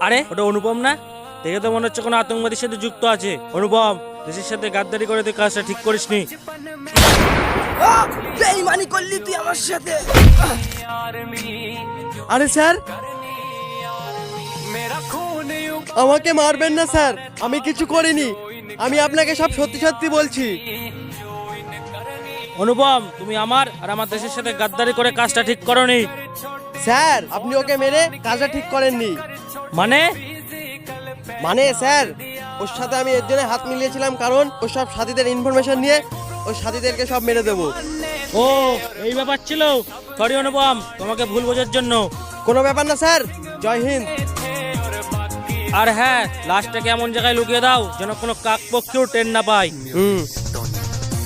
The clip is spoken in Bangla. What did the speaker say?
আরে ওটা অনুপম না? দেখে তো মনে হচ্ছে কোনো আতঙ্কবাদীর সাথে যুক্ত আছে। অনুপম, দেশের সাথে গাদ্দারি করে তুই কাজটা ঠিক করিসনি। বেঈমানি করলি তুই আমার সাথে। আরে স্যার, আমাকে মারবেন না স্যার, আমি কিছু করিনি। আমি আপনাকে সব সত্যি সত্যি বলছি। অনুপম, তুমি আমার আর আমার দেশের সাথে গাদ্দারি করে কাজটা ঠিক করনি। স্যার, আপনি ওকে মেরে কাজটা ঠিক করেননি। মানে? মানে স্যার, ওর সাথে আমি এর জন্য হাত মিলিয়েছিলাম কারণ ওর সব সাথীদের ইনফরমেশন নিয়ে ওর সাথীদেরকে সব মেরে দেবো। ও, এই ব্যাপার ছিল। সরি অনুপম, তোমাকে ভুল বোঝার জন্য। কোনো ব্যাপার না স্যার, জয় হিন্দ। আর হ্যাঁ, লাশটাকে এমন জায়গায় লুকিয়ে দাও যেন কোনো কাকপক্ষীও টের না পায়। হুম।